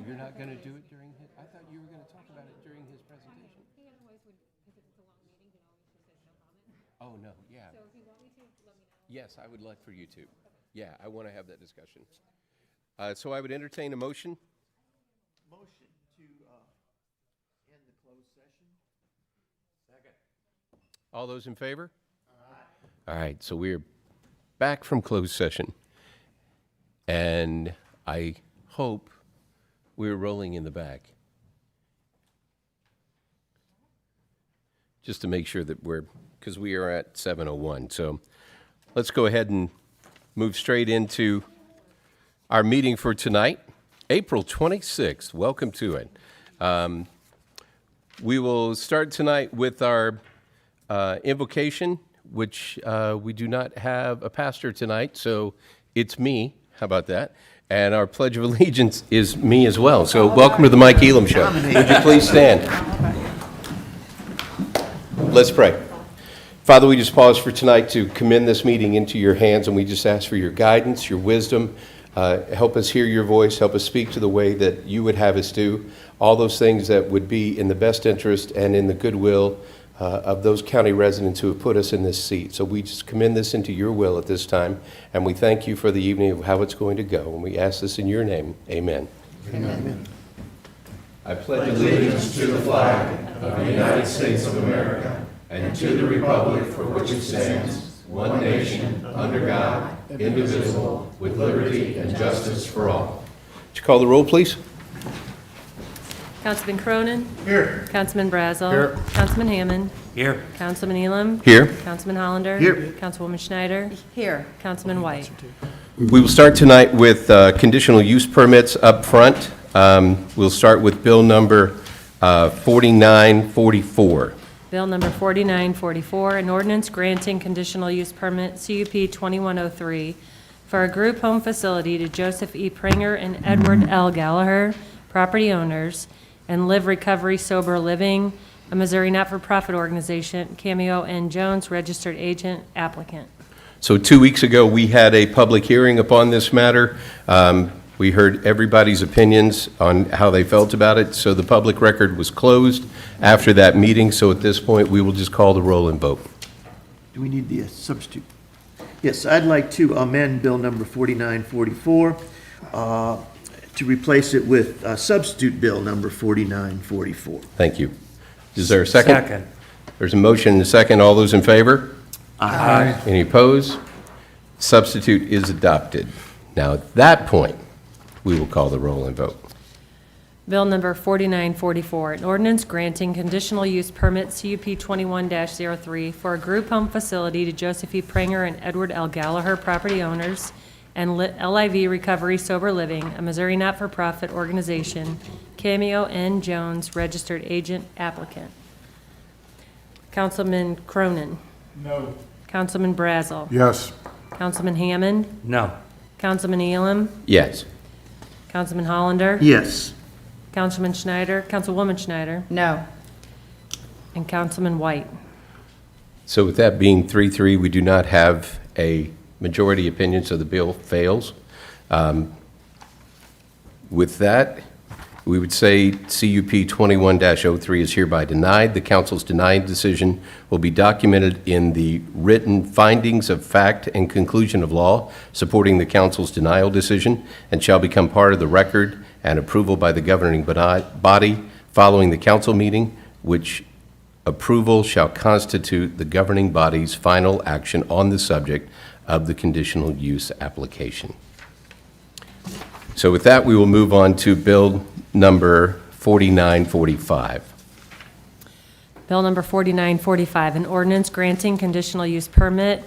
you're not going to do it during his, I thought you were going to talk about it during his presentation. He otherwise would, because it's a long meeting, he always just says no comment. Oh, no, yeah. So if you want me to, let me know. Yes, I would like for you to. Yeah, I want to have that discussion. So I would entertain a motion. Motion to end the closed session. Second. All those in favor? Aye. All right, so we're back from closed session. And I hope we're rolling in the back. Just to make sure that because we are at 7:01. So let's go ahead and move straight into our meeting for tonight, April 26th. Welcome to it. We will start tonight with our invocation, which we do not have a pastor tonight, so it's me. How about that? And our Pledge of Allegiance is me as well. So welcome to the Mike Elam Show. Would you please stand? Let's pray. Father, we just pause for tonight to commend this meeting into your hands, and we just ask for your guidance, your wisdom. Help us hear your voice. Help us speak to the way that you would have us do. All those things that would be in the best interest and in the goodwill of those county residents who have put us in this seat. So we just commend this into your will at this time, and we thank you for the evening of how it's going to go. And we ask this in your name. Amen. Amen. I pledge allegiance to the flag of the United States of America and to the republic for which it stands, one nation, under God, indivisible, with liberty and justice for all. Would you call the roll, please? Councilman Cronin. Here. Councilman Brazel. Here. Councilman Hammond. Here. Councilman Elam. Here. Councilman Hollander. Here. Councilwoman Schneider. Here. Councilman White. We will start tonight with conditional use permits up front. We'll start with bill number 4944. Bill number 4944, an ordinance granting conditional use permit CUP 2103 for a group home facility to Joseph E. Pringer and Edward L. Gallagher, property owners, and Live Recovery Sober Living, a Missouri not-for-profit organization, Cameo N. Jones, registered agent, applicant. So 2 weeks ago, we had a public hearing upon this matter. We heard everybody's opinions on how they felt about it, so the public record was closed after that meeting. So at this point, we will just call the roll and vote. Do we need the substitute? Yes, I'd like to amend bill number 4944 to replace it with substitute bill number 4944. Thank you. Is there a second? Second. There's a motion and a second. All those in favor? Aye. Any opposed? Substitute is adopted. Now, at that point, we will call the roll and vote. Bill number 4944, an ordinance granting conditional use permit CUP 21-03 for a group home facility to Joseph E. Pringer and Edward L. Gallagher, property owners, and LIV Recovery Sober Living, a Missouri not-for-profit organization, Cameo N. Jones, registered agent, applicant. Councilman Cronin. No. Councilman Brazel. Yes. Councilman Hammond. No. Councilman Elam. Yes. Councilman Hollander. Yes. Councilman Schneider. Councilwoman Schneider. No. And Councilman White. So with that being 3-3, we do not have a majority opinion, so the bill fails. With that, we would say CUP 21-03 is hereby denied. The council's denied decision will be documented in the written findings of fact and conclusion of law supporting the council's denial decision and shall become part of the record and approval by the governing body following the council meeting, which approval shall constitute the governing body's final action on the subject of the conditional use application. So with that, we will move on to bill number 4945. Bill number 4945, an ordinance granting conditional use permit,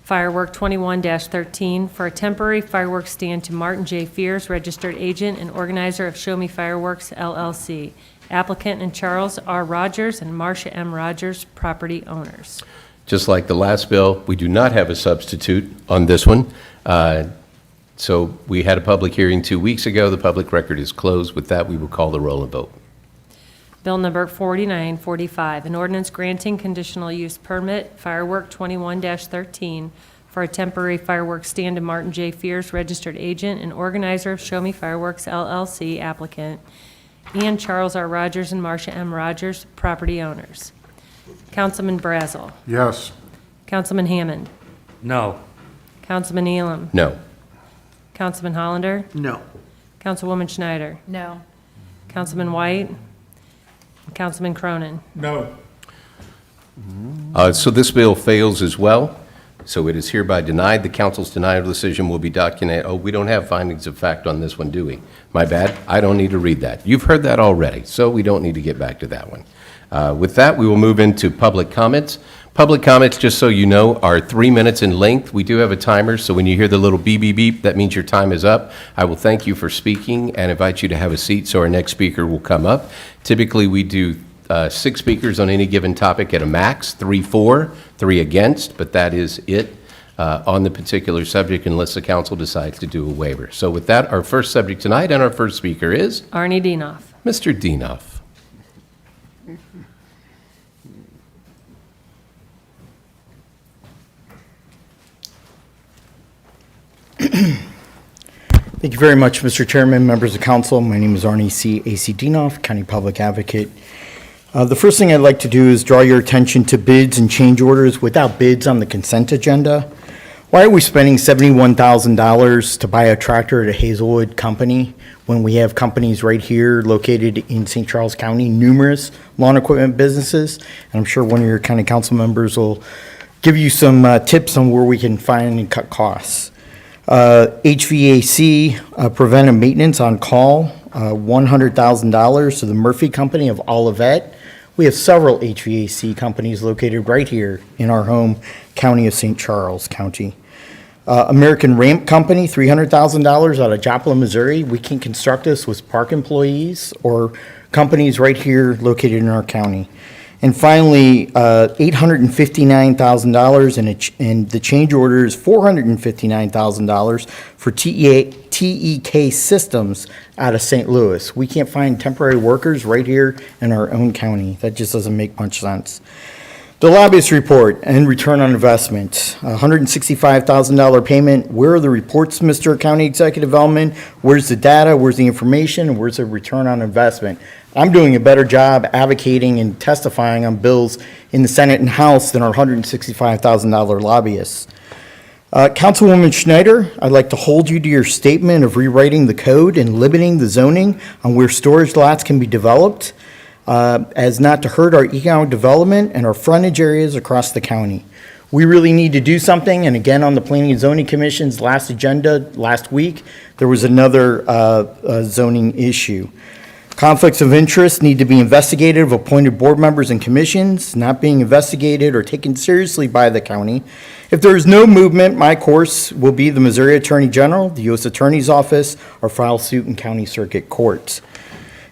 firework 21-13, for a temporary fireworks stand to Martin J. Fears, registered agent and organizer of Show Me Fireworks, LLC. Applicant and Charles R. Rogers and Marcia M. Rogers, property owners. Just like the last bill, we do not have a substitute on this one. So we had a public hearing 2 weeks ago. The public record is closed. With that, we will call the roll and vote. Bill number 4945, an ordinance granting conditional use permit, firework 21-13, for a temporary fireworks stand to Martin J. Fierce, registered agent and organizer of Show Me Fireworks LLC applicant, and Charles R. Rogers and Marcia M. Rogers, property owners. Councilman Brazel. Yes. Councilman Hammond. No. Councilman Elam. No. Councilman Hollander. No. Councilwoman Schneider. No. Councilman White. Councilman Cronin. No. So this bill fails as well, so it is hereby denied. The council's denial decision will be documented. Oh, we don't have findings of fact on this one, do we? My bad. I don't need to read that. You've heard that already, so we don't need to get back to that one. With that, we will move into public comments. Public comments, just so you know, are 3 minutes in length. We do have a timer, so when you hear the little beep, beep, beep, that means your time is up. I will thank you for speaking and invite you to have a seat so our next speaker will come up. Typically, we do 6 speakers on any given topic at a max, 3 for, 3 against, but that is it on the particular subject unless the council decides to do a waiver. So with that, our first subject tonight and our first speaker is Arnie Dienoff. Mr. Dienoff. Thank you very much, Mr. Chairman, members of council. My name is Arnie C. A.C. Dienoff, County Public Advocate. The first thing I'd like to do is draw your attention to bids and change orders without bids on the consent agenda. Why are we spending $71,000 to buy a tractor at a Hazelwood company when we have companies right here located in St. Charles County, numerous lawn equipment businesses? And I'm sure one of your county council members will give you some tips on where we can find and cut costs. HVAC preventive maintenance on call, $100,000 to the Murphy Company of Olivet. We have several HVAC companies located right here in our home county of St. Charles County. American Ramp Company, $300,000 out of Joplin, Missouri. We can construct this with park employees or companies right here located in our county. And finally, $859,000, and the change order is $459,000 for TEK Systems out of St. Louis. We can't find temporary workers right here in our own county. That just doesn't make much sense. The lobbyist report and return on investment, $165,000 payment. Where are the reports, Mr. County Executive Development? Where's the data? Where's the information? And where's the return on investment? I'm doing a better job advocating and testifying on bills in the Senate and House than our $165,000 lobbyists. Councilwoman Schneider, I'd like to hold you to your statement of rewriting the code and limiting the zoning on where storage lots can be developed, as not to hurt our economic development and our frontage areas across the county. We really need to do something, and again, on the Planning and Zoning Commission's last agenda last week, there was another zoning issue. Conflicts of interest need to be investigated of appointed board members and commissions not being investigated or taken seriously by the county. If there is no movement, my course will be the Missouri Attorney General, the U.S. Attorney's Office, or file suit in county circuit courts.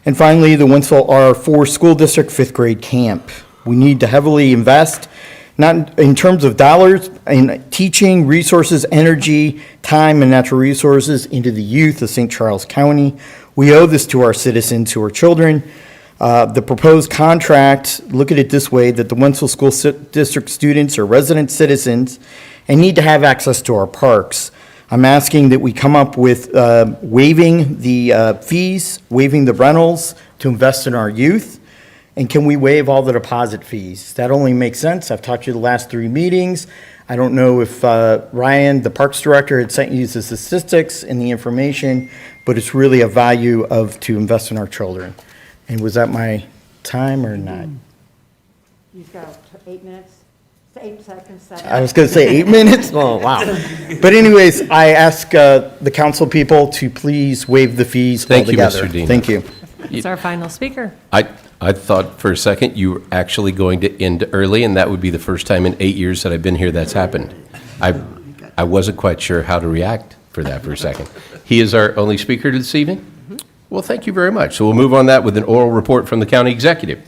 And finally, the Wentzville R4 School District 5th grade camp. We need to heavily invest, not in terms of dollars, in teaching, resources, energy, time, and natural resources into the youth of St. Charles County. We owe this to our citizens who are children. The proposed contract, look at it this way, that the Wentzville School District students are resident citizens and need to have access to our parks. I'm asking that we come up with waiving the fees, waiving the rentals to invest in our youth, and can we waive all the deposit fees? That only makes sense. I've talked to you the last 3 meetings. I don't know if Ryan, the Parks Director, had sent you the statistics and the information, but it's really a value to invest in our children. And was that my time or not? You've got 8 minutes, 8 seconds. I was going to say 8 minutes? Oh, wow. But anyways, I ask the council people to please waive the fees Thank you, altogether. Mr. Dean. Thank you. It's our final speaker. I thought for a second you were actually going to end early, and that would be the first time in 8 years that I've been here that's happened. I wasn't quite sure how to react for that for a second. He is our only speaker this evening? Well, thank you very much. So we'll move on that with an oral report from the county executive.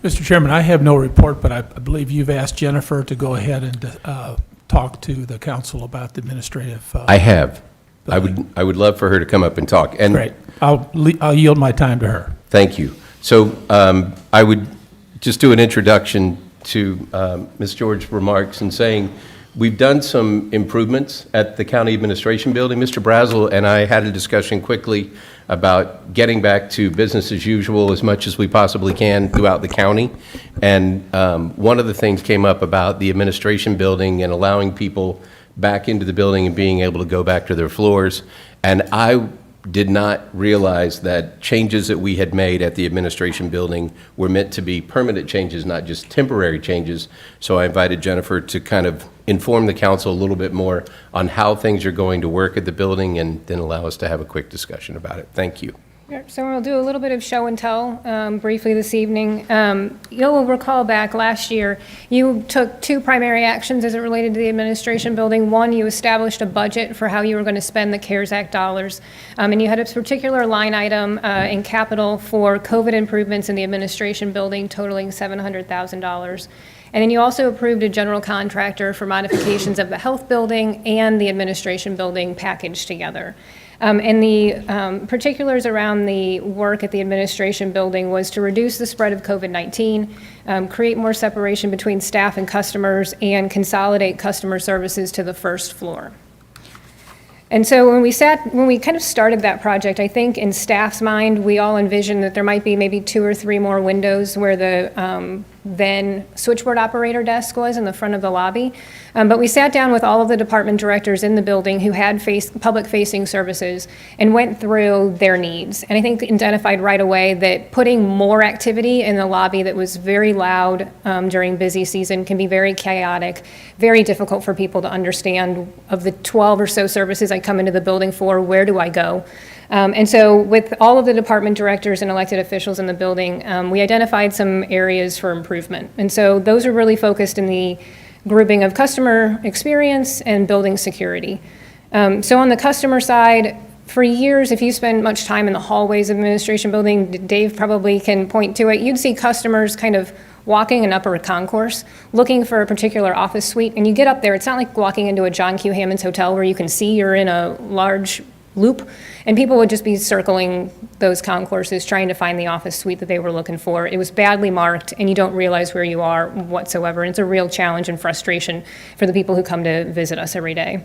Mr. Chairman, I have no report, but I believe you've asked Jennifer to go ahead and talk to the council about the administrative. I have. I would love for her to come up and talk. And Great. I'll yield my time to her. thank you. So I would just do an introduction to Ms. George's remarks and saying We've done some improvements at the county administration building. Mr. Brazel and I had a discussion quickly about getting back to business as usual as much as we possibly can throughout the county. And one of the things came up about the administration building and allowing people back into the building and being able to go back to their floors. And I did not realize that changes that we had made at the administration building were meant to be permanent changes, not just temporary changes. So I invited Jennifer to kind of inform the council a little bit more on how things are going to work at the building, and then allow us to have a quick discussion about it. Thank you. So we'll do a little bit of show and tell briefly this evening. You'll recall back last year, you took two primary actions as it related to the administration building. One, you established a budget for how you were going to spend the CARES Act dollars. And you had a particular line item in capital for COVID improvements in the administration building totaling $700,000. And then you also approved a general contractor for modifications of the health building and the administration building packaged together. And the particulars around the work at the administration building was to reduce the spread of COVID-19, create more separation between staff and customers, and consolidate customer services to the first floor. And so when we kind of started that project, I think in staff's mind, we all envisioned that there might be maybe 2 or 3 more windows where the then switchboard operator desk was in the front of the lobby. But we sat down with all of the department directors in the building who had public-facing services and went through their needs. And I think identified right away that putting more activity in the lobby that was very loud during busy season can be very chaotic, very difficult for people to understand. Of the 12 or so services I come into the building for, where do I go? And so with all of the department directors and elected officials in the building, we identified some areas for improvement. And so those are really focused in the grouping of customer experience and building security. So on the customer side, for years, if you spend much time in the hallways of administration building, Dave probably can point to it, you'd see customers kind of walking an upper concourse, looking for a particular office suite, and you get up there, it's not like walking into a John Q. Hammond's hotel where you can see you're in a large loop, and people would just be circling those concourses trying to find the office suite that they were looking for. It was badly marked, and you don't realize where you are whatsoever, and it's a real challenge and frustration for the people who come to visit us every day.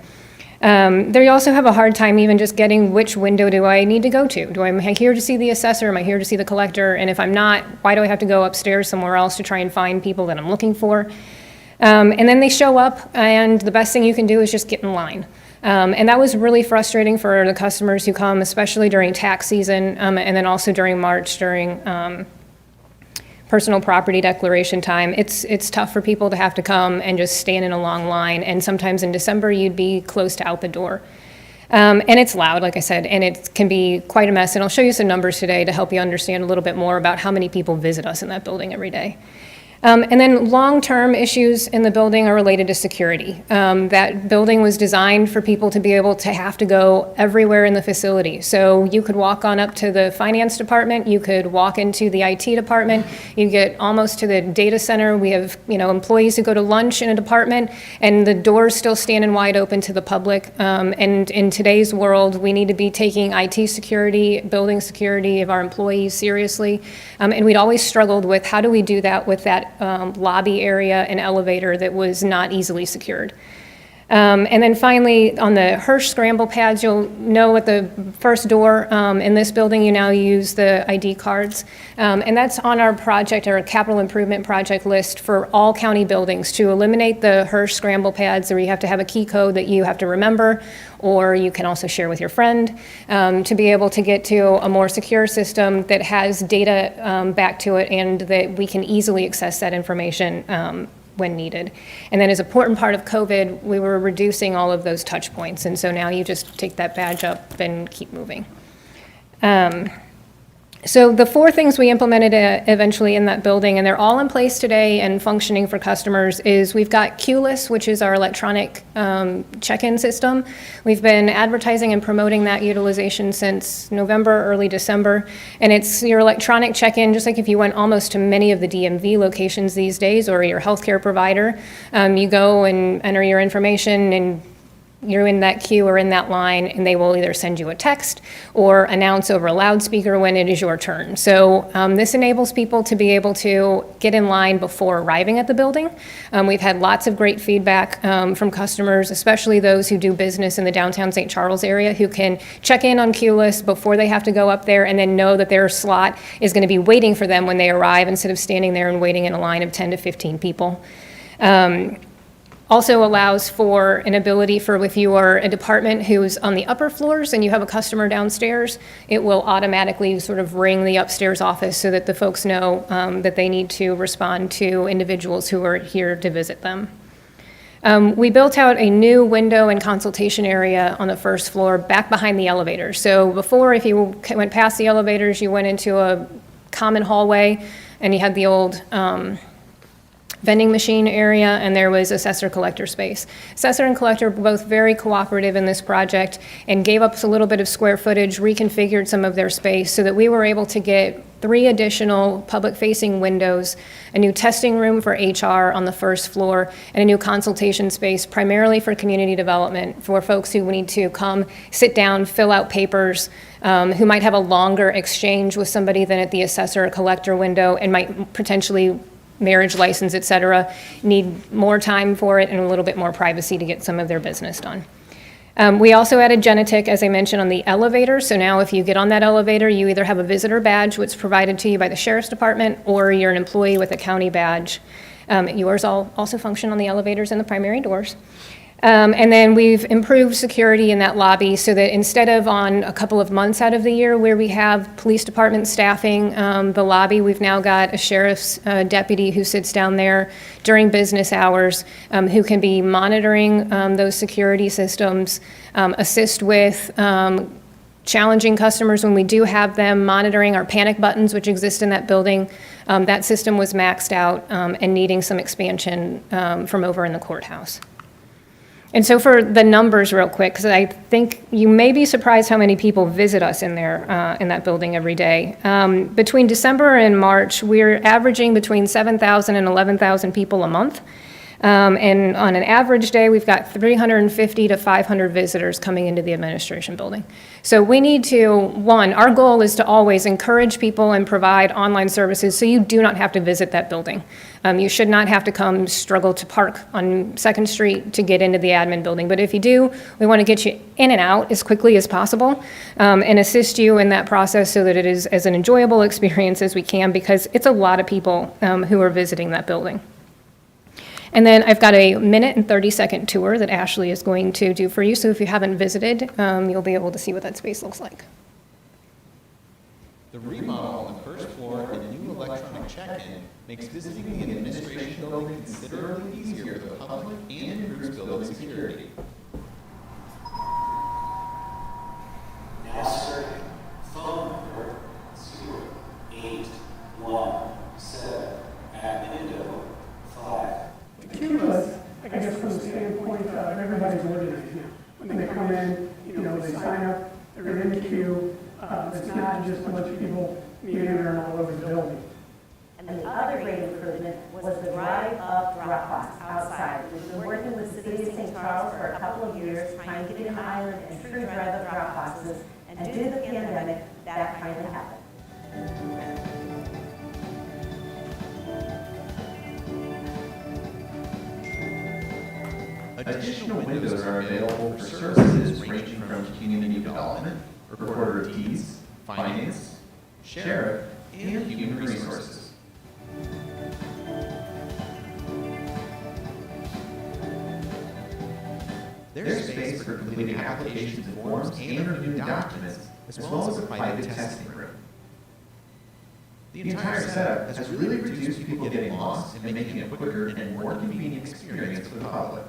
They also have a hard time even just getting which window do I need to go to. Am I here to see the assessor? Am I here to see the collector? And if I'm not, why do I have to go upstairs somewhere else to try and find people that I'm looking for? And then they show up, and the best thing you can do is just get in line. And that was really frustrating for the customers who come, especially during tax season, and then also during March, during personal property declaration time. It's tough for people to have to come and just stand in a long line, and sometimes in December you'd be close to out the door. And it's loud, like I said, and it can be quite a mess. And I'll show you some numbers today to help you understand a little bit more about how many people visit us in that building every day. And then long-term issues in the building are related to security. That building was designed for people to be able to have to go everywhere in the facility. So you could walk on up to the finance department, you could walk into the IT department, you get almost to the data center. We have, employees who go to lunch in a department, and the doors still standing wide open to the public. And in today's world, we need to be taking IT security, building security of our employees seriously. And we'd always struggled with how do we do that with that lobby area and elevator that was not easily secured. And then finally, on the Hirsch scramble pads, you'll know at the first door in this building, you now use the ID cards. And that's on our project, our capital improvement project list for all county buildings to eliminate the Hirsch scramble pads, where you have to have a key code that you have to remember, or you can also share with your friend, to be able to get to a more secure system that has data back to it, and that we can easily access that information when needed. And then as an important part of COVID, we were reducing all of those touch points. And so now you just take that badge up and keep moving. So the 4 things we implemented eventually in that building, and they're all in place today and functioning for customers, is we've got QLIS, which is our electronic check-in system. We've been advertising and promoting that utilization since November, early December. And it's your electronic check-in, just like if you went almost to many of the DMV locations these days, or your healthcare provider. You go and enter your information, and you're in that queue or in that line, and they will either send you a text or announce over a loudspeaker when it is your turn. So this enables people to be able to get in line before arriving at the building. We've had lots of great feedback from customers, especially those who do business in the downtown St. Charles area, who can check in on queue lists before they have to go up there and then know that their slot is going to be waiting for them when they arrive instead of standing there and waiting in a line of 10 to 15 people. Also allows for an ability for if you are a department who's on the upper floors and you have a customer downstairs, it will automatically sort of ring the upstairs office so that the folks know that they need to respond to individuals who are here to visit them. We built out a new window and consultation area on the first floor back behind the elevators. So before, if you went past the elevators, you went into a common hallway and you had the old vending machine area, and there was assessor collector space. Assessor and collector were both very cooperative in this project and gave us a little bit of square footage, reconfigured some of their space so that we were able to get 3 additional public-facing windows, a new testing room for HR on the first floor, and a new consultation space primarily for community development for folks who need to come, sit down, fill out papers, who might have a longer exchange with somebody than at the assessor or collector window and might potentially marriage license, et cetera, need more time for it and a little bit more privacy to get some of their business done. We also added Genetec, as I mentioned, on the elevator. So now if you get on that elevator, you either have a visitor badge, which is provided to you by the Sheriff's Department, or you're an employee with a county badge. Yours all also function on the elevators and the primary doors. And then we've improved security in that lobby so that instead of on a couple of months out of the year where we have police department staffing the lobby, we've now got a sheriff's deputy who sits down there during business hours who can be monitoring those security systems, assist with challenging customers when we do have them, monitoring our panic buttons which exist in that building. That system was maxed out and needing some expansion from over in the courthouse. And so for the numbers real quick, because I think you may be surprised how many people visit us in there, in that building every day. Between December and March, we're averaging between 7,000 and 11,000 people a month. And on an average day, we've got 350 to 500 visitors coming into the administration building. So we need to, one, our goal is to always encourage people and provide online services so you do not have to visit that building. You should not have to come struggle to park on 2nd Street to get into the admin building. But if you do, we want to get you in and out as quickly as possible and assist you in that process so that it is as an enjoyable experience as we can, because it's a lot of people who are visiting that building. And then I've got a 1 and 30-second tour that Ashley is going to do for you. So if you haven't visited, you'll be able to see what that space looks like. The remodel on the first floor and new electronic check-in makes visiting the administration building considerably easier for the public and improves building security. Now serving phone number 0817 at window 5. Cuba, I guess from the standpoint of everybody's living in here. When they come in, they sign up, they're in the queue. It's not just a bunch of people meandering all over the building. And the other great improvement was the drive-up drop-offs outside. We've been working with the City of St. Charles for a couple of years, trying to get an island and true drive-up drop-boxes, and due to the pandemic, that finally happened. Additional windows are available for services ranging from community development, recorder of deeds, finance, sheriff, and human resources. There's space for completing applications and forms and reviewing documents, as well as a private testing room. The entire setup has really reduced people getting lost and making it a quicker and more convenient experience for the public.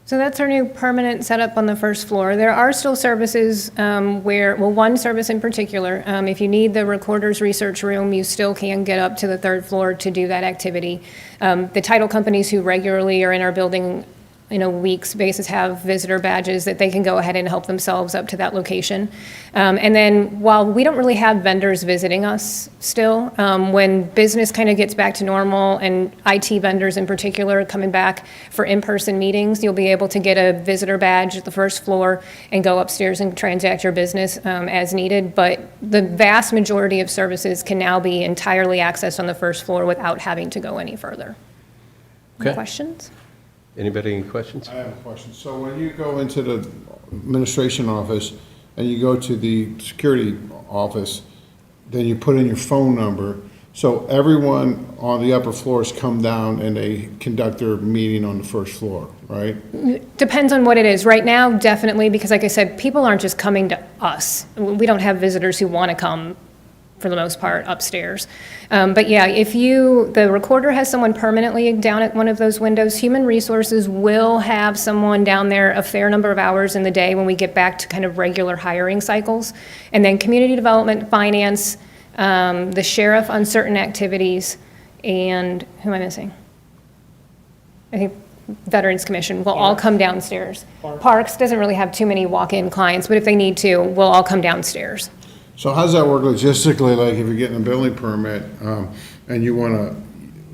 So that's our new permanent setup on the first floor. There are still services one service in particular, if you need the recorder's research room, you still can get up to the 3rd floor to do that activity. The title companies who regularly are in our building week's basis have visitor badges that they can go ahead and help themselves up to that location. And then while we don't really have vendors visiting us still, when business kind of gets back to normal and IT vendors in particular coming back for in-person meetings, you'll be able to get a visitor badge at the first floor and go upstairs and transact your business as needed. But the vast majority of services can now be entirely accessed on the first floor without having to go any further. Okay. Questions? Anybody, any questions? I have a question. So when you go into the administration office and you go to the security office, then you put in your phone number. So everyone on the upper floors come down and they conduct their meeting on the first floor, right? Depends on what it is. Right now, definitely, because like I said, people aren't just coming to us. We don't have visitors who want to come, for the most part, upstairs. But yeah, if the recorder has someone permanently down at one of those windows, Human Resources will have someone down there a fair number of hours in the day when we get back to kind of regular hiring cycles. And then Community Development, Finance, the Sheriff on certain activities, and who am I missing? I think Veterans Commission will all come downstairs. Parks doesn't really have too many walk-in clients, but if they need to, we'll all come downstairs. So how does that work logistically, like if you're getting a building permit, and you wanna,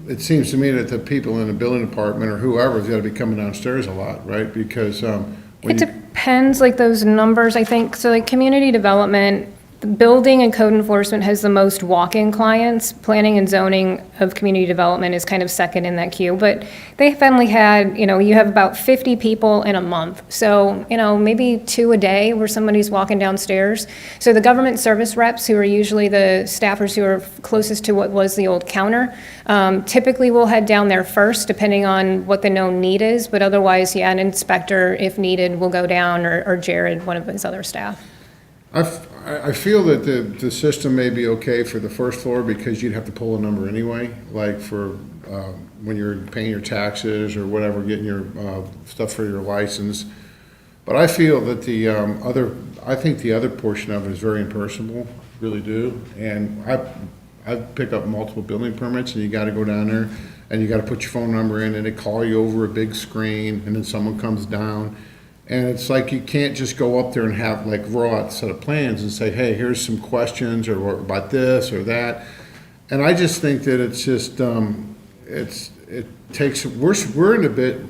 it seems to me that the people in the building department or whoever's gotta be coming downstairs a lot, right? Because, when It you, depends, like those numbers, I think. So like Community Development, the Building and Code Enforcement has the most walk-in clients. Planning and Zoning of Community Development is kind of second in that queue. But they've only had, you have about 50 people in a month. So, maybe 2 a day where somebody's walking downstairs. So the government service reps, who are usually the staffers who are closest to what was the old counter, typically will head down there first, depending on what the known need is. But otherwise, yeah, an inspector, if needed, will go down, or Jared, one of his other staff. I feel that the system may be okay for the first floor because you'd have to pull a number anyway, like for, when you're paying your taxes or whatever, getting your, stuff for your license. But I feel that I think the other portion of it is very impersonal, really do. And I've picked up multiple building permits and you gotta go down there and you gotta put your phone number in and they call you over a big screen and then someone comes down. And it's like you can't just go up there and have like raw out set of plans and say, hey, here's some questions or about this or that. And I just think that it's just, it takes, we're in a bit,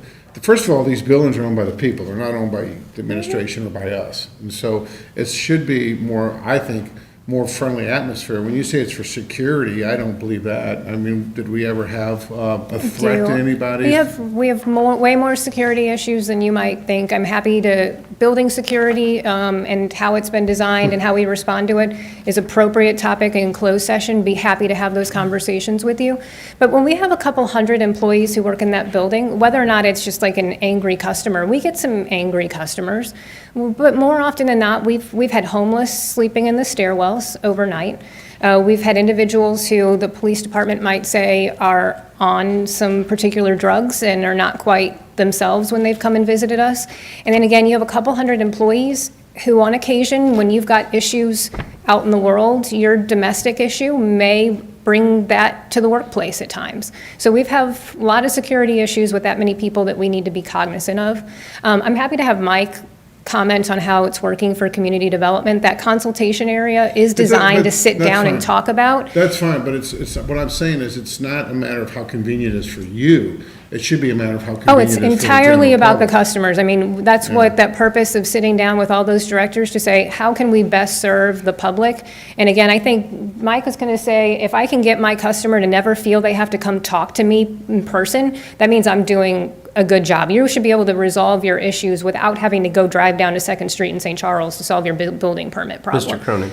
first of all, these buildings are owned by the people. They're not owned by the administration or by us. And so it should be more, I think, more friendly atmosphere. When you say it's for security, I don't believe that. I mean, did we ever have a threat to anybody? We have way more security issues than you might think. I'm happy to, building security and how it's been designed and how we respond to it is appropriate topic in closed session. Be happy to have those conversations with you. But when we have a couple hundred employees who work in that building, whether or not it's just like an angry customer, we get some angry customers. But more often than not, we've had homeless sleeping in the stairwells overnight. We've had individuals who the police department might say are on some particular drugs and are not quite themselves when they've come and visited us. And then again, you have a couple hundred employees who on occasion, when you've got issues out in the world, your domestic issue may bring that to the workplace at times. So we have a lot of security issues with that many people that we need to be cognizant of. I'm happy to have Mike comment on how it's working for community development. That consultation area is designed to sit down and talk about. That's fine, but it's what I'm saying is it's not a matter of how convenient it is for you. It should be a matter of how convenient it is for the Oh, it's entirely general about the public. customers. I mean, that's what that purpose of sitting down with all those directors to say, how can we best serve the public? And again, I think Mike was going to say, if I can get my customer to never feel they have to come talk to me in person, that means I'm doing a good job. You should be able to resolve your issues without having to go drive down to 2nd Street in St. Charles to solve your building permit problem. Mr. Cronin.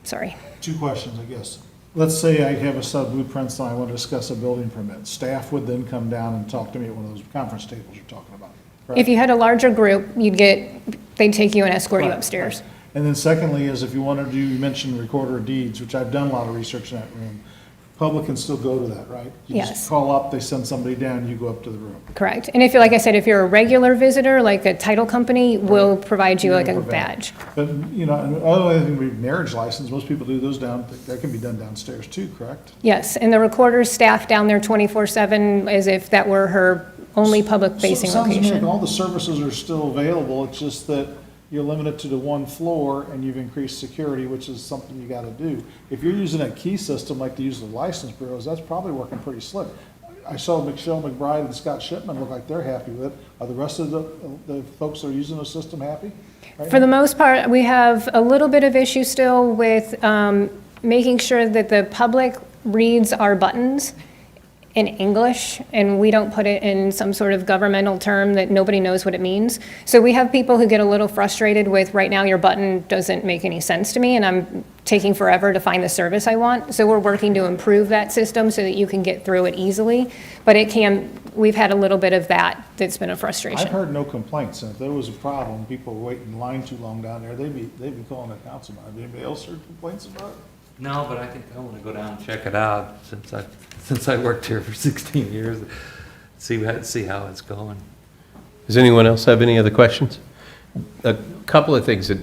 Sorry. 2 questions, I guess. Let's say I have a set of blueprints and I want to discuss a building permit. Staff would then come down and talk to me at one of those conference tables you're talking about. correct? If you had a larger group, they'd take you and escort you Right, upstairs. right. And then secondly is if you want to do, you mentioned recorder of deeds, which I've done a lot of research in that room. Public can still go to that, right? You Yes. just call up, they send somebody down, you go up to the room. Correct. And if you're, like I said, if you're a regular visitor, like a title company, will provide you like a badge. But, and other than marriage license, most people do those that can be done downstairs too, correct? Yes, and the recorder's staff down there 24/7 as if that were her only public-facing Sounds to me like location. all the services are still available, it's just that you're limited to the one floor and you've increased security, which is something you gotta do. If you're using a key system like they use the license bureaus, that's probably working pretty slick. I saw Michelle McBride and Scott Shipman look like they're happy with it. Are the rest of the folks that are using the system happy? right For the now? most part, we have a little bit of issue still with making sure that the public reads our buttons in English, and we don't put it in some sort of governmental term that nobody knows what it means. So we have people who get a little frustrated with, right now, your button doesn't make any sense to me, and I'm taking forever to find the service I want. So we're working to improve that system so that you can get through it easily. But we've had a little bit of that's been a frustration. I've heard no complaints, and if there was a problem, people were waiting in line too long down there, they'd be calling the councilman. Have anybody else heard complaints about it? No, but I think I want to go down and check it out since I worked here for 16 years, see how it's going. Does anyone else have any other questions? A couple of things that,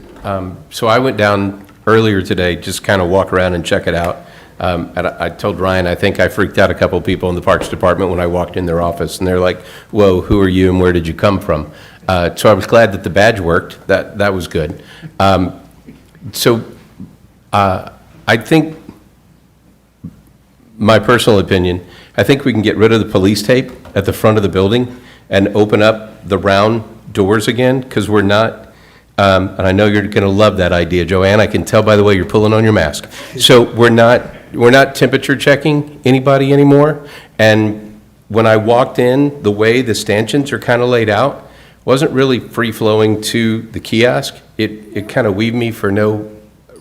so I went down earlier today, just kind of walk around and check it out. And I told Ryan, I think I freaked out a couple of people in the Parks Department when I walked in their office, and they're like, whoa, who are you and where did you come from? So I was glad that the badge worked. That was good. I think, my personal opinion, I think we can get rid of the police tape at the front of the building and open up the round doors again, because we're not, and I know you're going to love that idea, Joanne, I can tell by the way you're pulling on your mask. So we're not temperature checking anybody anymore, and when I walked in, the way the stanchions are kind of laid out wasn't really free-flowing to the kiosk. It kind of weaved me for no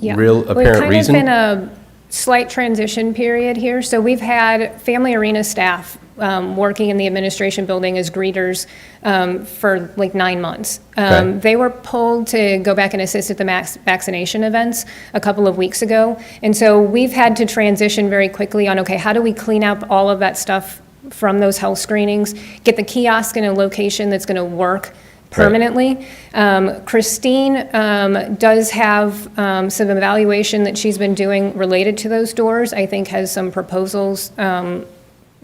real apparent reason. We've kind of been a slight transition period here. So we've had Family Arena staff working in the administration building as greeters for like 9 months. Okay. They were pulled to go back and assist at the vaccination events a couple of weeks ago. And so we've had to transition very quickly on, okay, how do we clean up all of that stuff from those health screenings, get the kiosk in a location that's going to work permanently. Christine does have some evaluation that she's been doing related to those doors. I think has some proposals in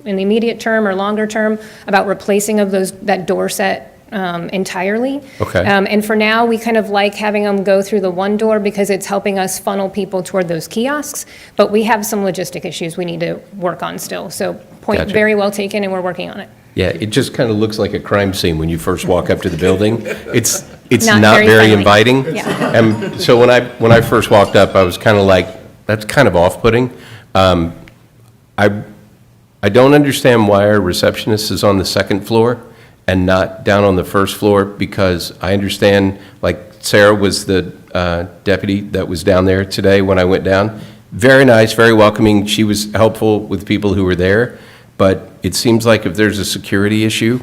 the immediate term or longer term about replacing of that door set entirely. Okay. And for now, we kind of like having them go through the one door because it's helping us funnel people toward those kiosks. But we have some logistic issues we need to work on still. So point Gotcha. very well taken, and we're working on it. Yeah, it just kind of looks like a crime scene when you first walk up to the building. It's Not not very very friendly. inviting. Yeah. And so when I first walked up, I was kind of like, that's kind of off-putting. I don't understand why our receptionist is on the second floor and not down on the first floor, because I understand, like Sarah was the deputy that was down there today when I went down. Very nice, very welcoming. She was helpful with people who were there. But it seems like if there's a security issue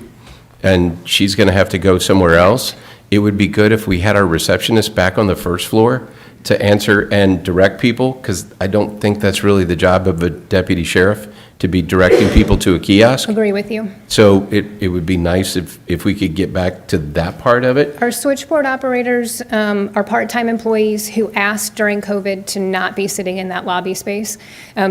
and she's going to have to go somewhere else, it would be good if we had our receptionist back on the first floor to answer and direct people, because I don't think that's really the job of a deputy sheriff, to be directing people to a kiosk. Agree with you. So it would be nice if we could get back to that part of it. Our switchboard operators are part-time employees who asked during COVID to not be sitting in that lobby space.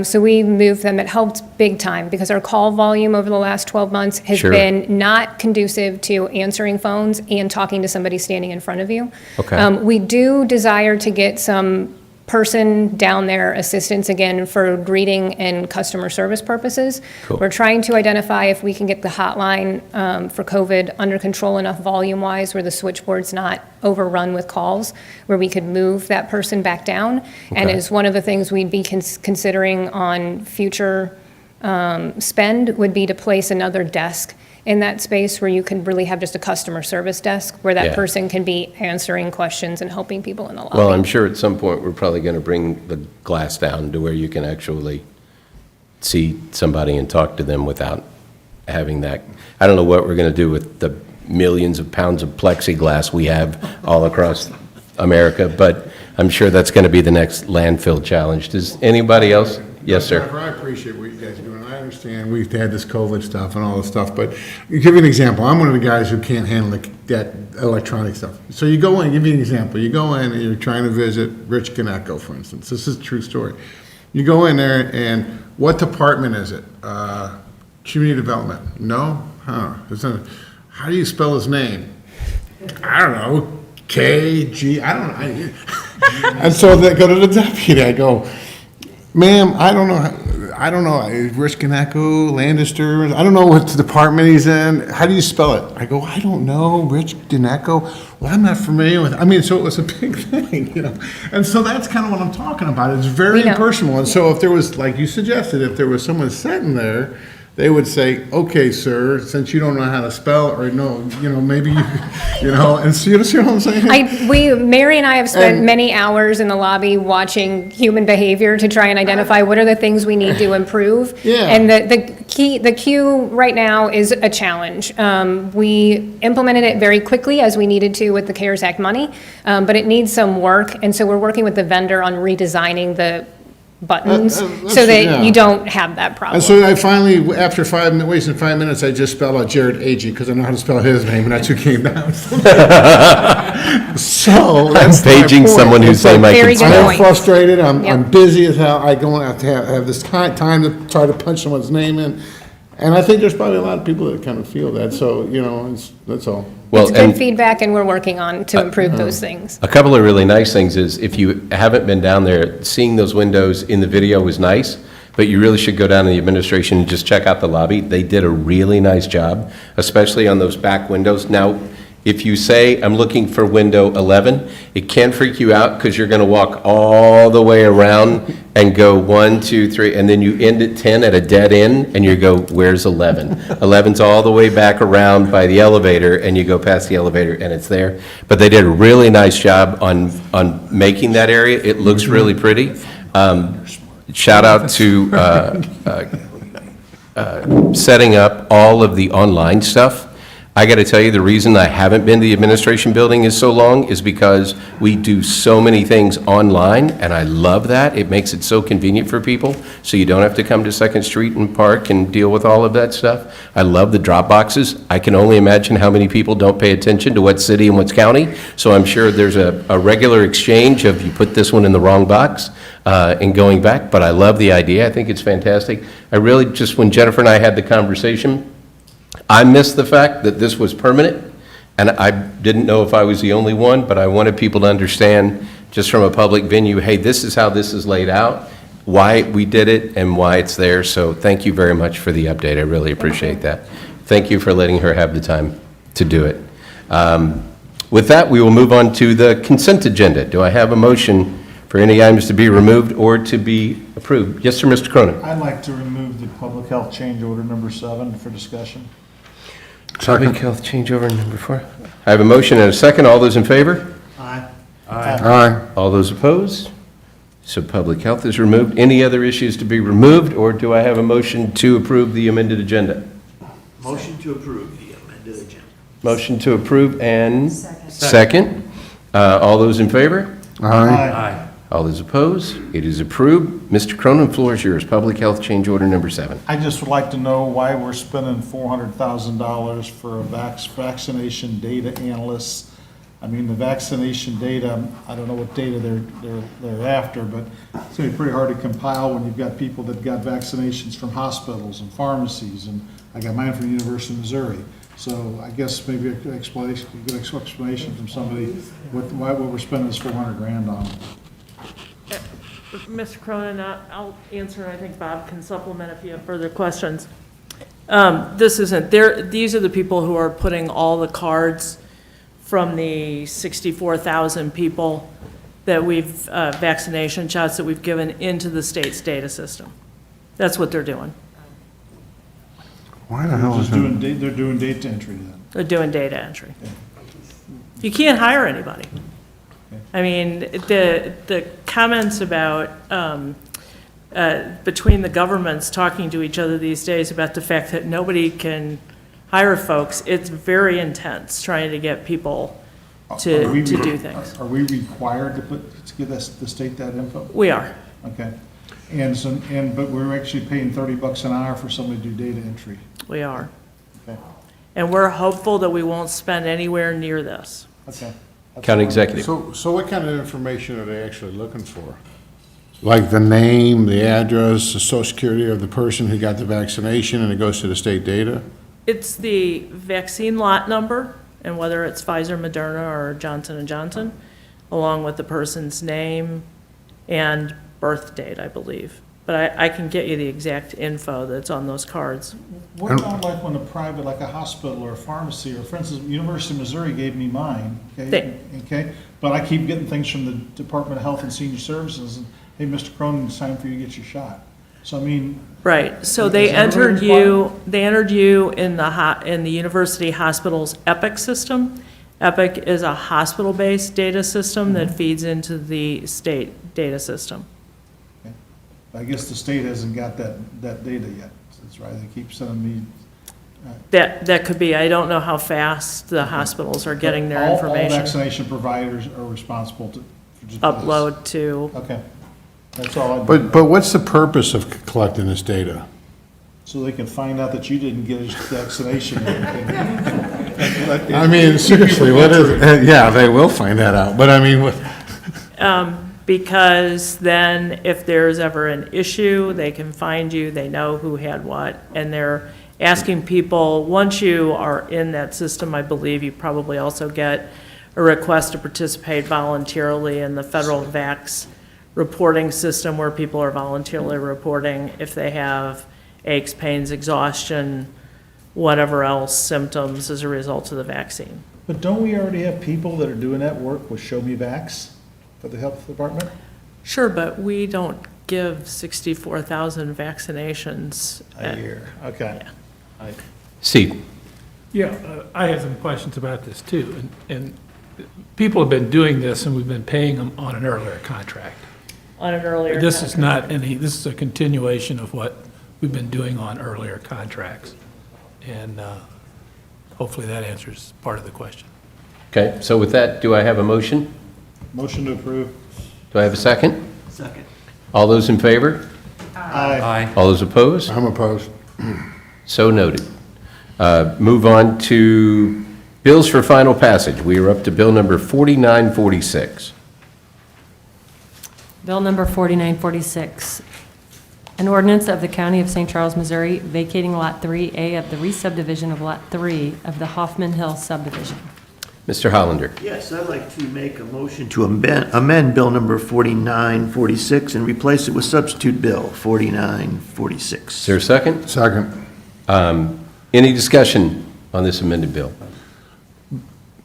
So we moved them. It helped big time because our call volume over the last 12 months has Sure. been not conducive to answering phones and talking to somebody standing in front of you. Okay. We do desire to get some person down there assistance again for greeting and customer service purposes. Cool. We're trying to identify if we can get the hotline for COVID under control enough volume-wise where the switchboard's not overrun with calls, where we could move that person back down. And Okay. is one of the things we'd be considering on future spend would be to place another desk in that space where you can really have just a customer service desk where that Yeah. person can be answering questions and helping people in the lobby. Well, I'm sure at some point, we're probably going to bring the glass down to where you can actually see somebody and talk to them without having that. I don't know what we're going to do with the millions of pounds of plexiglass we have all across America, but I'm sure that's going to be the next landfill challenge. Does anybody else? Yes, sir. Jennifer, I appreciate what you guys are doing. I understand we've had this COVID stuff and all this stuff, but I'll give you an example. I'm one of the guys who can't handle that electronic stuff. So you go in, give you an example. You go in and you're trying to visit Rich Ganecko, for instance. This is a true story. You go in there and what department is it? Community development. No. How do you spell his name? I don't know, K-G, I don't know. And so they go to the deputy, I go, ma'am, I don't know, Rich Ganecko, Lannister, I don't know what department he's in, how do you spell it? I go, I don't know, Rich Ganecko, well, I'm not familiar with, so it was a big thing, And so that's kind of what I'm talking about, it's very We know. impersonal, and so if there was, like you suggested, if there was someone sitting there, they would say, okay, sir, since you don't know how to spell, or no, maybe you, and so you see what I'm saying? Mary and I have spent And- many hours in the lobby watching human behavior to try and identify what are the things we need to improve. Yeah. And the queue right now is a challenge. We implemented it very quickly as we needed to with the CARES Act money, but it needs some work. And so we're working with the vendor on redesigning the buttons that's- so that yeah. you don't have that problem. And so I finally, after wasting 5 minutes, I just spelled out Jared Agee, because I know how to spell his name, and that's who came down. So, I'm that's my paging point. someone whose It's like, name I Very can good spell. I'm frustrated, I'm Yep. busy as hell, I don't have to have this time to try to punch someone's name in. And I think there's probably a lot of people that kind of feel that, so, that's all. Well, It's good and feedback and we're working on to improve those things. a couple of really nice things is, if you haven't been down there, seeing those windows in the video was nice, but you really should go down to the administration and just check out the lobby. They did a really nice job, especially on those back windows. Now, if you say, I'm looking for window 11, it can freak you out because you're going to walk all the way around and go 1, 2, 3, and then you end at 10 at a dead end, and you go, where's 11? 11's all the way back around by the elevator, and you go past the elevator, and it's there. But they did a really nice job on making that area. It looks really pretty. Shout out to setting up all of the online stuff. I got to tell you, the reason I haven't been to the administration building is so long is because we do so many things online, and I love that. It makes it so convenient for people, so you don't have to come to Second Street and park and deal with all of that stuff. I love the drop boxes. I can only imagine how many people don't pay attention to what city and what county, so I'm sure there's a regular exchange of you put this one in the wrong box and going back, but I love the idea. I think it's fantastic. I really, just when Jennifer and I had the conversation, I missed the fact that this was permanent, and I didn't know if I was the only one, but I wanted people to understand, just from a public venue, hey, this is how this is laid out, why we did it, and why it's there. So thank you very much for the update. I really appreciate that. Thank you for letting her have the time to do it. With that, we will move on to the consent agenda. Do I have a motion for any items to be removed or to be approved? Yes, sir, Mr. Cronin. I'd like to remove the public health change order number 7 for discussion. Public health changeover number 4. I have a motion and a second. All those in favor? Aye. Aye. All those opposed? So public health is removed. Any other issues to be removed, or do I have a motion to approve the amended agenda? Motion to approve the amended agenda. Motion to approve and second. All those in favor? Aye. All those opposed? It is approved. Mr. Cronin, floor is yours. Public health change order number 7. I just would like to know why we're spending $400,000 for a vaccination data analyst. I mean, the vaccination data, I don't know what data they're after, but it's gonna be pretty hard to compile when you've got people that got vaccinations from hospitals and pharmacies, and I got mine from the University of Missouri. So I guess maybe a good explanation from somebody what we're spending this $400,000 on. Mr. Cronin, I'll answer, I think Bob can supplement if you have further questions. These are the people who are putting all the cards from the 64,000 people that vaccination shots that we've given into the state's data system. That's what they're doing. Why the hell is They're that? doing data entry then. They're doing data entry. You can't hire anybody. I mean, the comments about, between the governments talking to each other these days about the fact that nobody can hire folks, it's very intense trying to get people to do things. Are we required to give the state that info? We are. Okay. But we're actually paying $30 an hour for somebody to do data entry. We are. Okay. And we're hopeful that we won't spend anywhere near this. Okay. County executive. So what kind of information are they actually looking for? Like the name, the address, the social security of the person who got the vaccination, and it goes to the state data? It's the vaccine lot number, and whether it's Pfizer, Moderna, or Johnson & Johnson, along with the person's name and birth date, I believe. But I can get you the exact info that's on those cards. What about like when a private, like a hospital or a pharmacy, or for instance, University of Missouri gave me mine, okay? But I keep getting things from the Department of Health and Senior Services, and, hey, Mr. Cronin, it's time for you to get your shot. So I mean. Right, so is they that really entered you in the university hospital's EPIC system. EPIC is a hospital-based data system that feeds into the state data system. I guess the state hasn't got that data yet. That's right, they keep sending me. That could be, I don't know how fast the hospitals are getting their All information. vaccination providers are responsible to. for this. Upload to, Okay, that's all I. But what's the purpose of collecting this data? So they can find out that you didn't get a vaccination. I mean, seriously, what is it? Yeah, they will find that out, but I mean, what? because then if there's ever an issue, they can find you, they know who had what, and they're asking people, once you are in that system, I believe you probably also get a request to participate voluntarily in the federal vax reporting system, where people are voluntarily reporting if they have aches, pains, exhaustion, whatever else symptoms as a result of the vaccine. But don't we already have people that are doing that work with Show Me Vax for the health department? Sure, but we don't give 64,000 vaccinations. A year, okay. Steve? Yeah, I have some questions about this too. And people have been doing this and we've been paying them on an earlier contract. On an earlier. This is not any, this is a continuation of what we've been doing on earlier contracts. And hopefully that answers part of the question. Okay, so with that, do I have a motion? Motion to approve. Do I have a second? Second. All those in favor? Aye. All those opposed? I'm opposed. So noted. Move on to bills for final passage. We are up to bill number 4946. Bill number 4946, an ordinance of the County of St. Charles, Missouri, vacating Lot 3A of the re-subdivision of Lot 3 of the Hoffman Hill subdivision. Mr. Hollander? Yes, I'd like to make a motion to amend Bill number 4946 and replace it with substitute Bill 4946. Is there a second? Second. Any discussion on this amended bill?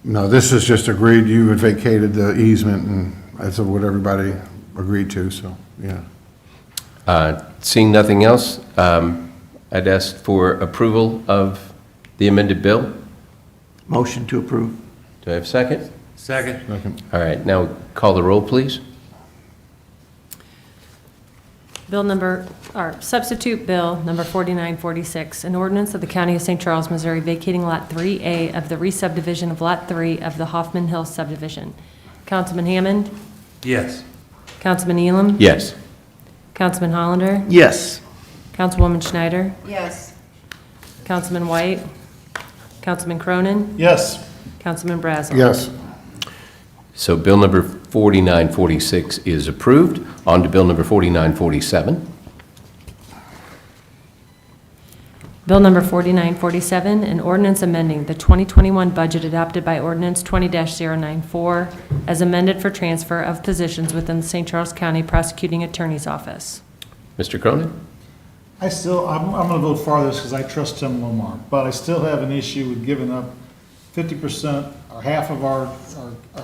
No, this is just agreed, you had vacated the easement, and that's what everybody agreed to, so, yeah. Seeing nothing else, I'd ask for approval of the amended bill. Motion to approve. Do I have a second? Second. Second. All right, now call the roll, please. Substitute Bill number 4946, an ordinance of the County of St. Charles, Missouri, vacating Lot 3A of the re-subdivision of Lot 3 of the Hoffman Hill subdivision. Councilman Hammond? Yes. Councilman Elam? Yes. Councilman Hollander? Yes. Councilwoman Schneider? Yes. Councilman White? Councilman Cronin? Yes. Councilman Brazel? Yes. So bill number 4946 is approved. On to bill number 4947. Bill number 4947, an ordinance amending the 2021 budget adopted by ordinance 20-094 as amended for transfer of positions within the St. Charles County Prosecuting Attorney's Office. Mr. Cronin? I'm going to vote for this because I trust Tim Lomar, but I still have an issue with giving up 50% or half of our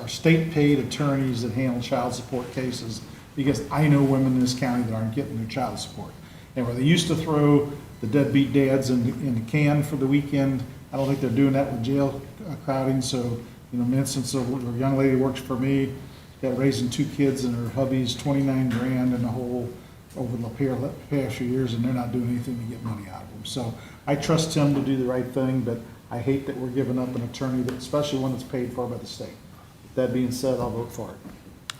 state-paid attorneys that handle child support cases, because I know women in this county that aren't getting their child support. And where they used to throw the deadbeat dads in the can for the weekend, I don't think they're doing that with jail crowding. So, you know, in instance of a young lady works for me, got raising 2 kids, and her hubby's 29 grand in the hole over the past few years, and they're not doing anything to get money out of them. So I trust Tim to do the right thing, but I hate that we're giving up an attorney, that, especially one that's paid for by the state. That being said, I'll vote for it.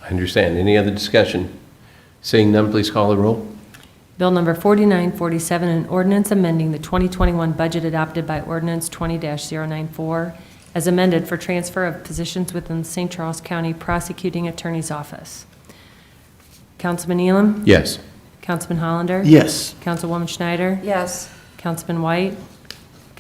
I understand. Any other discussion? Seeing none, please call the roll. Bill number 4947, an ordinance amending the 2021 budget adopted by ordinance 20-094 as amended for transfer of positions within the St. Charles County Prosecuting Attorney's Office. Councilman Elam? Yes. Councilman Hollander? Yes. Councilwoman Schneider? Yes. Councilman White?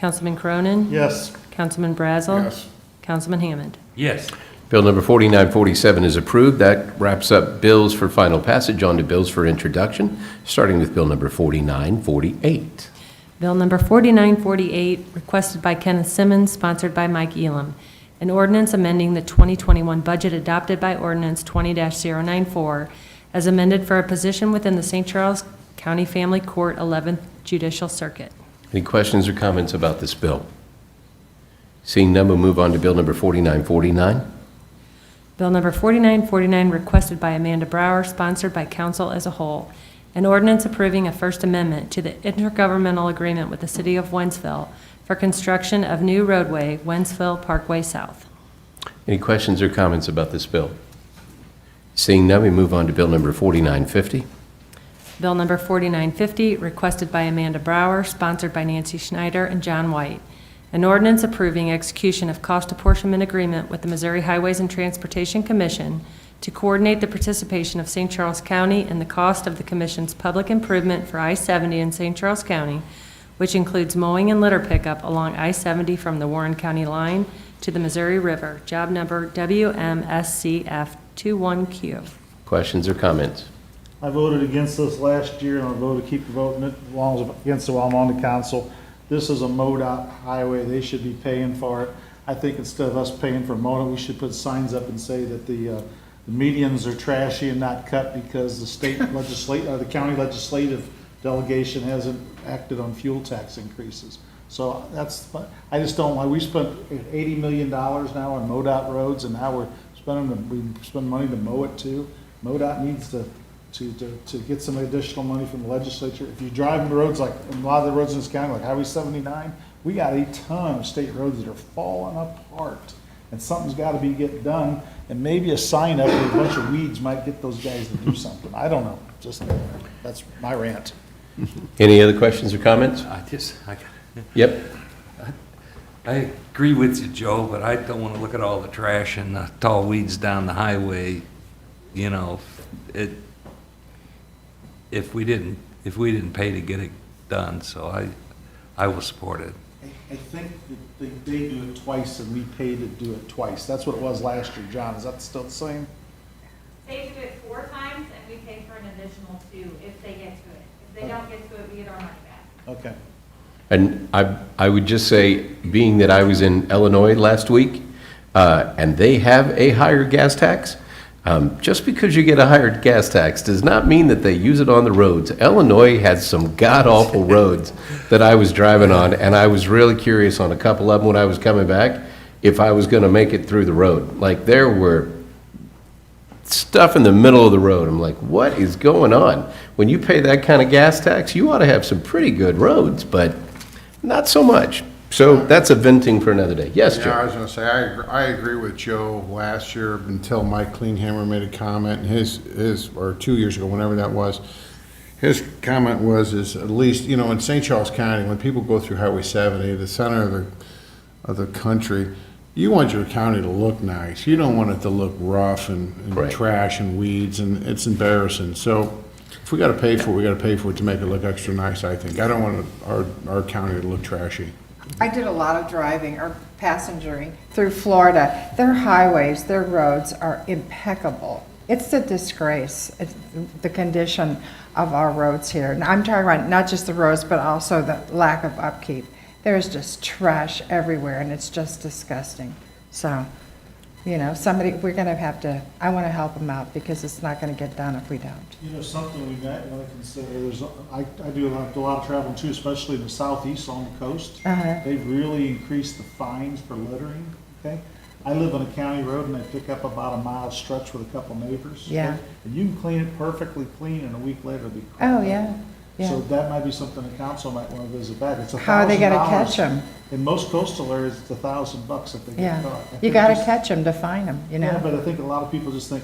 Councilman Cronin? Yes. Councilman Brazel? Yes. Councilman Hammond? Yes. Bill number 4947 is approved. That wraps up bills for final passage. On to bills for introduction, starting with bill number 4948. Bill number 4948, requested by Kenneth Simmons, sponsored by Mike Elam. An ordinance amending the 2021 budget adopted by ordinance 20-094 as amended for a position within the St. Charles County Family Court 11th Judicial Circuit. Any questions or comments about this bill? Seeing none, we'll move on to bill number 4949. Bill number 4949, requested by Amanda Brower, sponsored by council as a whole. An ordinance approving a First Amendment to the intergovernmental agreement with the City of Wentzville for construction of new roadway, Wentzville Parkway South. Any questions or comments about this bill? Seeing none, we move on to bill number 4950. Bill number 4950, requested by Amanda Brower, sponsored by Nancy Schneider and John White. An ordinance approving execution of cost apportionment agreement with the Missouri Highways and Transportation Commission to coordinate the participation of St. Charles County in the cost of the Commission's public improvement for I-70 in St. Charles County, which includes mowing and litter pickup along I-70 from the Warren County line to the Missouri River, job number WMSCF21Q. Questions or comments? I voted against this last year, and I voted to keep voting it as long as against it while I'm on the council. This is a MoDOT highway. They should be paying for it. I think instead of us paying for MoDOT, we should put signs up and say that the medians are trashy and not cut because the state the county legislative delegation hasn't acted on fuel tax increases. So I just don't like, we spent $80 million now on MoDOT roads, and now we spend money to mow it too. MoDOT needs to get some additional money from the legislature. If you drive the roads, like a lot of the roads in this county, like Highway 79, we got a ton of state roads that are falling apart, and something's got to be getting done. And maybe a sign up with a bunch of weeds might get those guys to do something. I don't know. Just that's my rant. Any other questions or comments? Yep. I agree with you, Joe, but I don't want to look at all the trash and the tall weeds down the highway. You know, if we didn't pay to get it done, so I will support it. I think that they do it twice and we pay to do it twice. That's what it was last year, John. Is that still the same? They do it 4 times and we pay for an additional 2 if they get to it. If they don't get to it, we get our money back. Okay. And I would just say, being that I was in Illinois last week, and they have a higher gas tax, just because you get a higher gas tax does not mean that they use it on the roads. Illinois has some god-awful roads that I was driving on, and I was really curious on a couple of them when I was coming back if I was going to make it through the road. Like, there were stuff in the middle of the road. I'm like, what is going on? When you pay that kind of gas tax, you ought to have some pretty good roads, but not so much. So that's a venting for another day. Yes, Joe? Yeah, I was gonna say, I agree with Joe last year until Mike Klinghammer made a comment, and or 2 years ago, whenever that was, his comment is at least, you know, in St. Charles County, when people go through Highway 70, the center of the country, you want your county to look nice. You don't want it to look rough and Right. trash and weeds, and it's embarrassing. So if we gotta pay for it, we gotta pay for it to make it look extra nice, I think. I don't want our county to look trashy. I did a lot of driving or passengering through Florida. Their highways, their roads are impeccable. It's a disgrace, the condition of our roads here. And I'm talking about not just the roads, but also the lack of upkeep. There's just trash everywhere, and it's just disgusting. So, you know, we're going to have to, I want to help them out because it's not going to get done if we don't. You know, something we might want to consider, I do a lot of traveling too, especially in the southeast on the coast. They've really increased the fines for littering, okay? I live on a county road and I pick up about a mile stretch with a couple neighbors. Yeah. Okay? And you can clean it perfectly clean and a week later it'll be Oh, crap. yeah, yeah. So that might be something the council might want to visit back. It's $1,000. How are they gonna catch 'em? In most coastal areas, it's $1,000 if they Yeah, get caught. I you think got to just- catch them to find them, you know? Yeah, but I think a lot of people just think,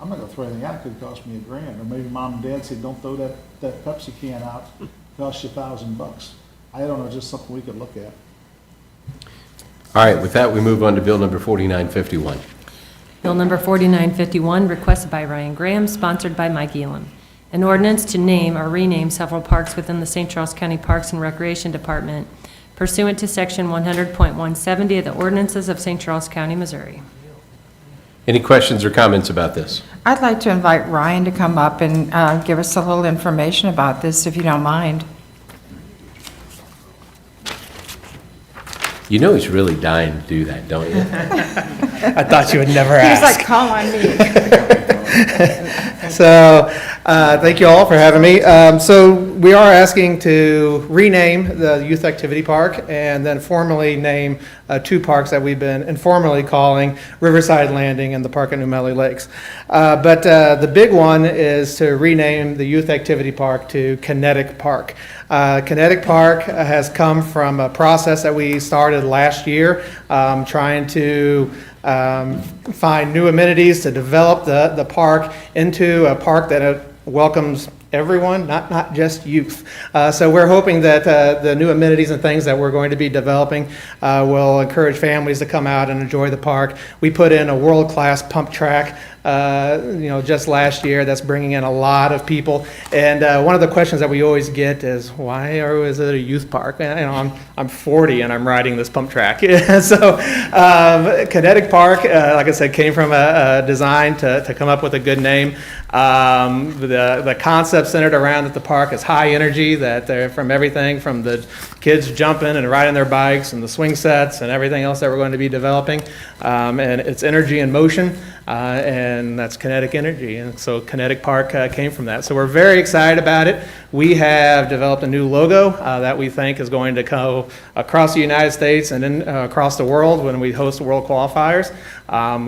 I'm not gonna throw anything out, it could cost me $1,000. Or maybe mom and dad say, don't throw that Pepsi can out, it costs you $1,000. I don't know, just something we could look at. All right, with that, we move on to bill number 4951. Bill number 4951, requested by Ryan Graham, sponsored by Mike Elam. An ordinance to name or rename several parks within the St. Charles County Parks and Recreation Department pursuant to Section 100.170 of the ordinances of St. Charles County, Missouri. Any questions or comments about this? I'd like to invite Ryan to come up and give us a little information about this, if you don't mind. You know he's really dying to do that, don't you? I thought you would never He's ask. like, call on me. So, thank you all for having me. So, we are asking to rename the Youth Activity Park and then formally name two parks that we've been informally calling Riverside Landing and the Park at New Medley Lakes. But the big one is to rename the Youth Activity Park to Kinetic Park. Kinetic Park has come from a process that we started last year, trying to find new amenities to develop the park into a park that welcomes everyone, not just youth. So we're hoping that the new amenities and things that we're going to be developing will encourage families to come out and enjoy the park. We put in a world-class pump track just last year that's bringing in a lot of people. And one of the questions that we always get is, why is it a youth park? I'm 40 and I'm riding this pump track. So Kinetic Park, like I said, came from a design to come up with a good name. The concept centered around that the park is high energy, that they're from everything from the kids jumping and riding their bikes and the swing sets and everything else that we're going to be developing. And it's energy in motion. And that's kinetic energy, and so Kinetic Park came from that. So we're very excited about it. We have developed a new logo that we think is going to go across the United States and then across the world when we host world qualifiers.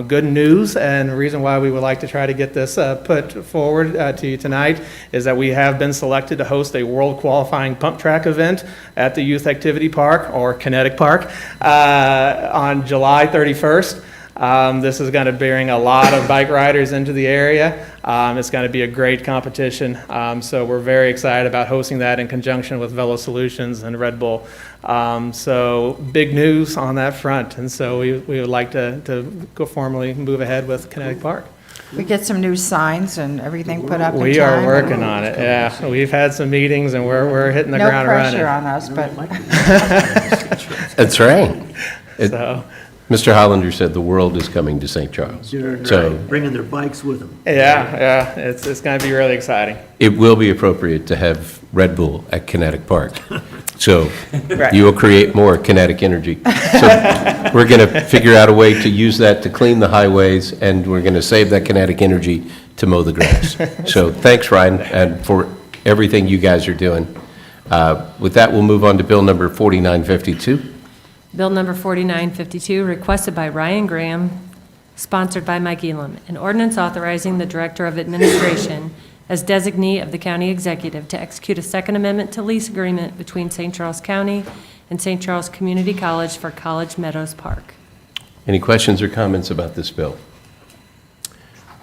Good news, and the reason why we would like to try to get this put forward to you tonight is that we have been selected to host a world qualifying pump track event at the Youth Activity Park, or Kinetic Park, on July 31st. This is going to bring a lot of bike riders into the area. It's going to be a great competition. So we're very excited about hosting that in conjunction with Velo Solutions and Red Bull. So big news on that front. And so we would like to go formally move ahead with Kinetic Park. We get some new signs and everything put up in time. We are working on it, yeah. We've had some meetings and we're hitting the ground running. No pressure on us, but That's right. So, Mr. Hollander said the world is coming to St. Charles. So Bringing their bikes with them. yeah, it's going to be really exciting. it will be appropriate to have Red Bull at Kinetic Park. So Right. you will create more kinetic energy. So we're going to figure out a way to use that to clean the highways, and we're going to save that kinetic energy to mow the grass. So thanks, Ryan, and for everything you guys are doing. With that, we'll move on to Bill number 4952. Bill number 4952, requested by Ryan Graham, sponsored by Mike Elam, an ordinance authorizing the Director of Administration as designee of the county executive to execute a second amendment to lease agreement between St. Charles County and St. Charles Community College for College Meadows Park. Any questions or comments about this bill?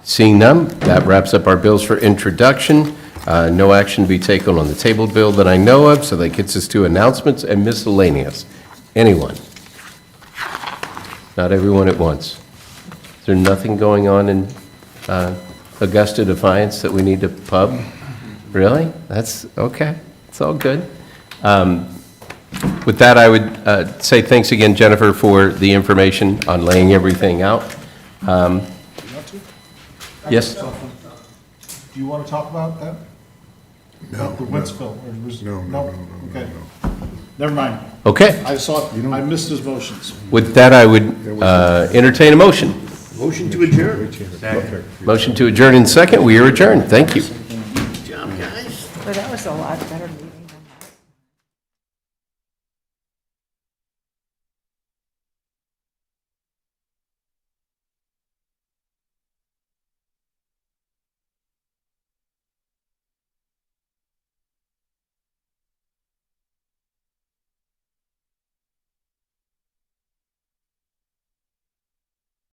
Seeing none, that wraps up our bills for introduction. No action to be taken on the tabled bill that I know of, so that gets us to announcements and miscellaneous. Anyone? Not everyone at once. Is there nothing going on in Augusta Defiance that we need to pub? Really? That's okay. It's all good. With that, I would say thanks again, Jennifer, for the information on laying everything out. Yes? Do you want to talk about that? No. The Wentzville? or was- No. Okay. Never mind. Okay. I saw, I missed his motions. With that, I would entertain a motion. Motion to adjourn. Motion to adjourn in second. We are adjourned. Thank you.